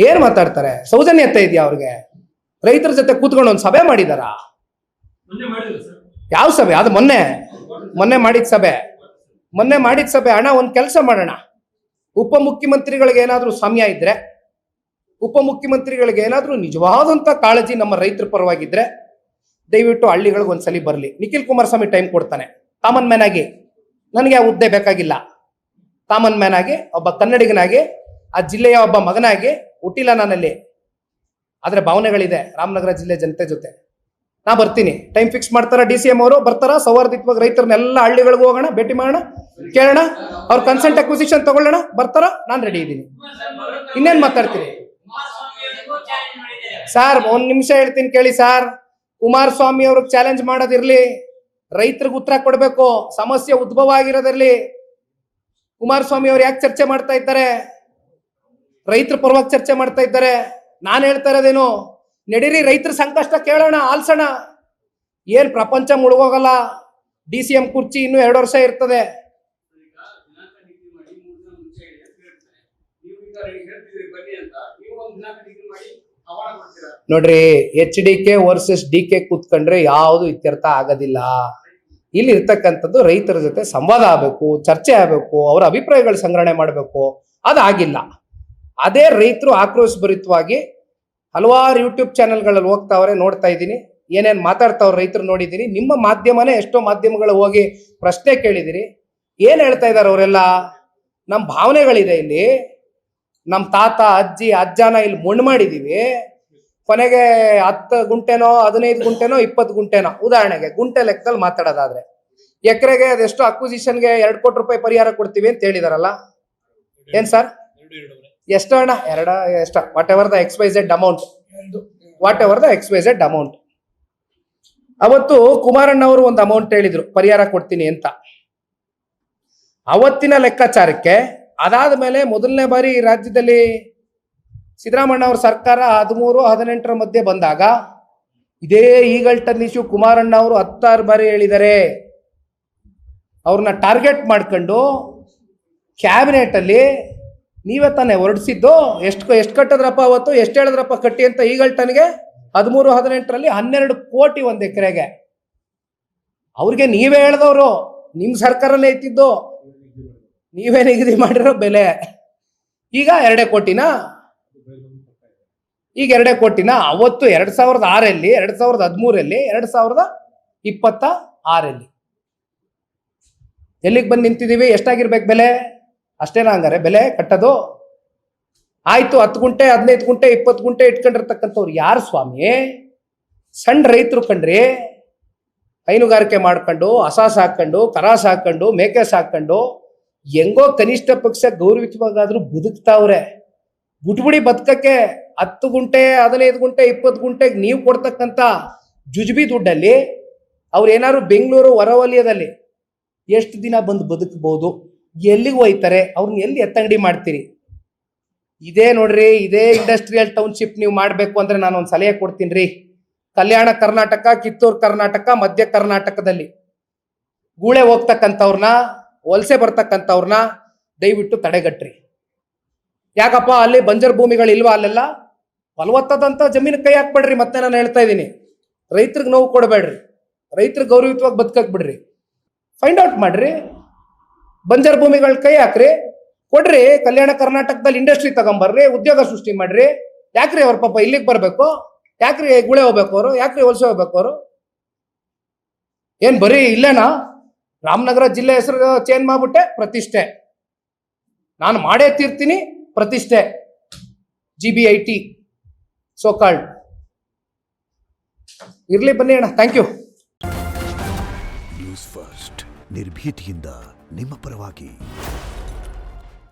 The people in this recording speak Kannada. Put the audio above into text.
ಏನ್ ಮಾತಾಡ್ತಾರೆ? ಸೌಜನ್ಯತೆ ಇದೆಯಾ ಅವ್ರಿಗೆ? ರೈತರ ಜೊತೆ ಕೂತ್ಕೊಂಡು ಒಂದು ಸಭೆ ಮಾಡಿದಾರ? ಯಾವ ಸಭೆ ಅದು? ಮೊನ್ನೆ ಮಾಡಿದ ಸಭೆ. ಅಣ್ಣ, ಒಂದ್ ಕೆಲಸ ಮಾಡೋಣ, ಉಪಮುಖ್ಯಮಂತ್ರಿಗಳಿಗೆ ಏನಾದ್ರೂ ಸಮಯ ಇದ್ರೆ, ಉಪಮುಖ್ಯಮಂತ್ರಿಗಳಿಗೆ ಏನಾದ್ರೂ ನಿಜವಾದಂತ ಕಾಳಜಿ ನಮ್ಮ ರೈತರ ಪರವಾಗಿದ್ರೆ ದಯವಿಟ್ಟು ಹಳ್ಳಿಗಳಿಗೆ ಒಂದ್ಸಲಿ ಬರಲಿ. ನಿಖಿಲ್ ಕುಮಾರಸ್ವಾಮಿ ಟೈಮ್ ಕೊಡ್ತಾನೆ ಕಾಮನ್ ಮ್ಯಾನ್ ಆಗಿ. ನನಗೆ ಆ ಹುದ್ದೆ ಬೇಕಾಗಿಲ್ಲ. ಕಾಮನ್ ಮ್ಯಾನ್ ಆಗಿ, ಒಬ್ಬ ಕನ್ನಡಿಗನಾಗಿ, ಆ ಜಿಲ್ಲೆಯ ಒಬ್ಬ ಮಗನಾಗಿ ಹುಟ್ಟಿಲ್ಲ ನಾನಲ್ಲಿ. ಆದ್ರೆ ಭಾವನೆಗಳಿದೆ ರಾಮನಗರ ಜಿಲ್ಲೆ ಜನತೆ ಜೊತೆ. ನಾ ಬರ್ತೀನಿ. ಟೈಮ್ ಫಿಕ್ಸ್ ಮಾಡ್ತಾರ DCM ಅವರು? ಬರ್ತಾರ? ಸೌಹಾರ್ದಯುತವಾಗಿ ರೈತರನ್ನೆಲ್ಲ ಹಳ್ಳಿಗಳಿಗೆ ಹೋಗೋಣ, ಭೇಟಿ ಮಾಡೋಣ, ಕೇಳೋಣ, ಅವ್ರ ಕನ್ಸೆಂಟ್ ಅಕ್ವಿಸಿಷನ್ ತಗೊಳ್ಳೋಣ. ಬರ್ತಾರ? ನಾನ್ ರೆಡಿ ಇದ್ದೀನಿ. ಇನ್ನೇನ್ ಮಾತಾಡ್ತೀನಿ ಸರ್? ಒಂದ್ ನಿಮಿಷ ಹೇಳ್ತೀನಿ ಕೇಳಿ ಸರ್. ಕುಮಾರಸ್ವಾಮಿ ಅವ್ರಿಗೆ ಚಾಲೆಂಜ್ ಮಾಡೋದಿರ್ಲಿ, ರೈತರಿಗೆ ಉತ್ತರ ಕೊಡ್ಬೇಕು. ಸಮಸ್ಯೆ ಉದ್ಭವ ಆಗಿರೋದಿರ್ಲಿ. ಕುಮಾರಸ್ವಾಮಿ ಅವ್ರು ಯಾಕೆ ಚರ್ಚೆ ಮಾಡ್ತಾ ಇದ್ದಾರೆ? ರೈತರ ಪರವಾಗಿ ಚರ್ಚೆ ಮಾಡ್ತಾ ಇದ್ದಾರೆ. ನಾನು ಹೇಳ್ತಾ ಇರೋದೇನು, ನಡೀರಿ ರೈತರ ಸಂಕಷ್ಟ ಕೇಳೋಣ, ಆಲ್ಸೋಣ. ಏನ್ ಪ್ರಪಂಚ ಮುಳುಗೋಗಲ್ಲ. DCM ಕುರ್ಚಿ ಇನ್ನೂ 2 ವರ್ಷ ಇರ್ತದೆ. ನೋಡ್ರಿ, HDK ವರ್ಸಸ್ DK ಕೂತ್ಕೊಂಡ್ರೆ ಯಾವುದು ಇತ್ಯರ್ಥ ಆಗೋದಿಲ್ಲ. ಇಲ್ಲಿ ಇರ್ತಕ್ಕಂಥದ್ದು ರೈತರ ಜೊತೆ ಸಂವಾದ ಆಗಬೇಕು, ಚರ್ಚೆ ಆಗಬೇಕು, ಅವರ ಅಭಿಪ್ರಾಯಗಳು ಸಂಗ್ರಹಣೆ ಮಾಡಬೇಕು. ಅದಾಗಿಲ್ಲ. ಅದೇ ರೈತರು ಆಕ್ರೋಶಭರಿತವಾಗಿ ಹಲವಾರು ಯೂಟ್ಯೂಬ್ ಚಾನೆಲ್ಗಳಲ್ಲಿ ಹೋಗ್ತಾವ್ರೆ, ನೋಡ್ತಾ ಇದ್ದೀನಿ. ಏನೇನ್ ಮಾತಾಡ್ತಾವ್ರ ರೈತರು ನೋಡಿದ್ದೀನಿ. ನಿಮ್ಮ ಮಾಧ್ಯಮನೇ ಎಷ್ಟೋ ಮಾಧ್ಯಮಗಳು ಹೋಗಿ ಪ್ರಶ್ನೆ ಕೇಳಿದಿರಿ. ಏನ್ ಹೇಳ್ತಾ ಇದಾರೆ ಅವರೆಲ್ಲ? ನಮ್ಮ ಭಾವನೆಗಳಿದೆ ಇಲ್ಲಿ. ನಮ್ಮ ತಾತ ಅಜ್ಜಿ ಅಜ್ಜನ ಇಲ್ಲಿ ಮಣ್ಣು ಮಾಡಿದೀವಿ. ಕೊನೆಗೆ 10 ಗುಂಟೆನೋ 15 ಗುಂಟೆನೋ 20 ಗುಂಟೆನೋ, ಉದಾಹರಣೆಗೆ ಗುಂಟೆ ಲೆಕ್ಕದಲ್ಲಿ ಮಾತಾಡೋದಾದ್ರೆ, ಎಕರೆಗೆ ಅದೆಷ್ಟು ಅಕ್ವಿಸಿಷನ್ಗೆ 2 ಕೋಟಿ ರೂಪಾಯಿ ಪರಿಹಾರ ಕೊಡ್ತೀವಿ ಅಂತ ಹೇಳಿದಾರಲ್ಲ. ಏನ್ ಸರ್? ಎಷ್ಟು ಅಣ್ಣ? ಎಷ್ಟ? What ever the XYZ amount. ಅವತ್ತು ಕುಮಾರಣ್ಣ ಅವರು ಒಂದು ಅಮೌಂಟ್ ಹೇಳಿದ್ರು, ಪರಿಹಾರ ಕೊಡ್ತೀನಿ ಅಂತ. ಅವತ್ತಿನ ಲೆಕ್ಕಾಚಾರಕ್ಕೆ ಅದಾದ ಮೇಲೆ ಮೊದಲನೇ ಬಾರಿ ರಾಜ್ಯದಲ್ಲಿ ಸಿದ್ದರಾಮಣ್ಣ ಅವ್ರ ಸರ್ಕಾರ 13-18 ಮಧ್ಯೆ ಬಂದಾಗ ಇದೇ ಈಗಲ್ಟನ್ ಇಶ್ಯೂ ಕುಮಾರಣ್ಣ ಅವರು 16 ಬಾರಿ ಹೇಳಿದ್ದಾರೆ. ಅವ್ರನ್ನ ಟಾರ್ಗೆಟ್ ಮಾಡ್ಕೊಂಡು ಕ್ಯಾಬಿನೆಟ್ ಅಲ್ಲಿ ನೀವೇ ತಾನೇ ಹೊರಡಿಸಿದ್ದು. ಎಷ್ಟು ಕಟ್ಟಿದ್ರಪ್ಪ ಅವತ್ತು? ಎಷ್ಟು ಹೇಳಿದ್ರಪ್ಪ ಕಟ್ಟಿ ಅಂತ? ಈಗಲ್ಟನ್ಗೆ 13-18ರಲ್ಲಿ 12 ಕೋಟಿ 1 ಎಕರೆಗೆ. ಅವ್ರಿಗೆ ನೀವೇ ಹೇಳ್ದವ್ರು, ನಿಮ್ ಸರ್ಕಾರಲ್ಲೇ ಇತ್ತಿದ್ದು, ನೀವೇ ನಿಗದಿ ಮಾಡಿರೋ ಬೆಲೆ. ಈಗ 2 ಕೋಟಿನಾ? ಈಗ 2 ಕೋಟಿನ? ಅವತ್ತು 2006ರಲ್ಲಿ, 2013ರಲ್ಲಿ, 2026ರಲ್ಲಿ ಎಲ್ಲಿಗೆ ಬಂದು ನಿಂತಿದ್ದೀವಿ? ಎಷ್ಟಾಗಿರ್ಬೇಕು ಬೆಲೆ? ಅಷ್ಟೇನಾ ಹಂಗಾರೆ ಬೆಲೆ ಕಟ್ಟೋದು? ಆಯ್ತು, 10 ಗುಂಟೆ 15 ಗುಂಟೆ 20 ಗುಂಟೆ ಇಟ್ಕೊಂಡಿರ್ತಕ್ಕಂಥವ್ರು ಯಾರು ಸ್ವಾಮಿ? ಸಣ್ಣ ರೈತರು ಕಣ್ರಿ. ಹೈನುಗಾರಿಕೆ ಮಾಡ್ಕೊಂಡು, ಹಸ ಸಾಕೊಂಡು, ಕರ ಸಾಕೊಂಡು, ಮೇಕೆ ಸಾಕೊಂಡು, ಹೆಂಗೋ ಕನಿಷ್ಠ ಪಕ್ಷ ಗೌರವಿತವಾಗಾದ್ರೂ ಬದುಕ್ತಾವ್ರೆ. ಬಿಟ್ಬಿಡಿ ಬದುಕಕ್ಕೆ. 10 ಗುಂಟೆ 15 ಗುಂಟೆ 20 ಗುಂಟೆಗೆ ನೀವು ಕೊಡ್ತಕ್ಕಂಥ ಜುಜುಬಿ ದುಡ್ಡಲ್ಲಿ ಅವ್ರು ಏನಾದ್ರು ಬೆಂಗಳೂರು ಹೊರವಲಯದಲ್ಲಿ ಎಷ್ಟು ದಿನ ಬಂದು ಬದುಕಬಹುದು? ಎಲ್ಲಿಗೆ ಹೋಯ್ತಾರೆ? ಅವ್ರನ್ನ ಎಲ್ಲಿ ಎತ್ತಂಗಡಿ ಮಾಡ್ತೀರಿ? ಇದೇ ನೋಡ್ರಿ, ಇದೇ ಇಂಡಸ್ಟ್ರಿಯಲ್ ಟೌನ್ಶಿಪ್ ನೀವು ಮಾಡಬೇಕು ಅಂದ್ರೆ ನಾನು ಒಂದು ಸಲಹೆ ಕೊಡ್ತೀನಿ ರೀ. ಕಲ್ಯಾಣ ಕರ್ನಾಟಕ, ಕಿತ್ತೂರು ಕರ್ನಾಟಕ, ಮಧ್ಯ ಕರ್ನಾಟಕದಲ್ಲಿ ಗೂಳೆ ಹೋಗ್ತಕ್ಕಂಥವ್ರನ್ನ, ವಲಸೆ ಬರ್ತಕ್ಕಂಥವ್ರನ್ನ ದಯವಿಟ್ಟು ತಡೆಗಟ್ರಿ. ಯಾಕಪ್ಪ ಅಲ್ಲಿ ಬಂಜರ್ ಭೂಮಿಗಳಿಲ್ವಾ? ಅಲ್ಲೆಲ್ಲ ಫಲವತ್ತಾದಂಥ ಜಮೀನು ಕೈ ಹಾಕ್ಬೇಡ್ರಿ. ಮತ್ತೆ ನಾನು ಹೇಳ್ತಾ ಇದ್ದೀನಿ, ರೈತರಿಗೆ ನೋವು ಕೊಡಬೇಡ್ರಿ, ರೈತರಿಗೆ ಗೌರವಿತವಾಗಿ ಬದುಕಕ್ ಬಿಡ್ರಿ. ಫೈಂಡ್ ಔಟ್ ಮಾಡ್ರಿ, ಬಂಜರ್ ಭೂಮಿಗಳ ಕೈ ಹಾಕ್ರಿ, ಕೊಡ್ರಿ. ಕಲ್ಯಾಣ ಕರ್ನಾಟಕದಲ್ಲಿ ಇಂಡಸ್ಟ್ರಿ ತಗೊಂಬರ್ರಿ, ಉದ್ಯೋಗ ಸೃಷ್ಟಿ ಮಾಡ್ರಿ. ಯಾಕ್ರಿ ಅವ್ರ ಪಾಪ ಇಲ್ಲಿಗೆ ಬರ್ಬೇಕು? ಯಾಕ್ರಿ ಗುಳೆ ಹೋಗ್ಬೇಕು ಅವರು? ಯಾಕ್ರಿ ವಲಸೆ ಹೋಗ್ಬೇಕು ಅವರು? ಏನ್ ಬರೀ ಇಲ್ಲೇನಾ? ರಾಮನಗರ ಜಿಲ್ಲೆ ಹೆಸರು ಚೇಂಜ್ ಮಾಡ್ಬಿಟ್ಟೆ, ಪ್ರತಿಷ್ಠೆ ನಾನು ಮಾಡೇ ತೀರ್ತೀನಿ, ಪ್ರತಿಷ್ಠೆ GBIT ಸೋ ಕಾಲ್ಡ್. ಇರ್ಲಿ, ಬನ್ನಿ ಅಣ್ಣ. Thank you. ನ್ಯೂಸ್ ಫಸ್ಟ್, ನಿರ್ಭೀತಿಯಿಂದ ನಿಮ್ಮ ಪರವಾಗಿ.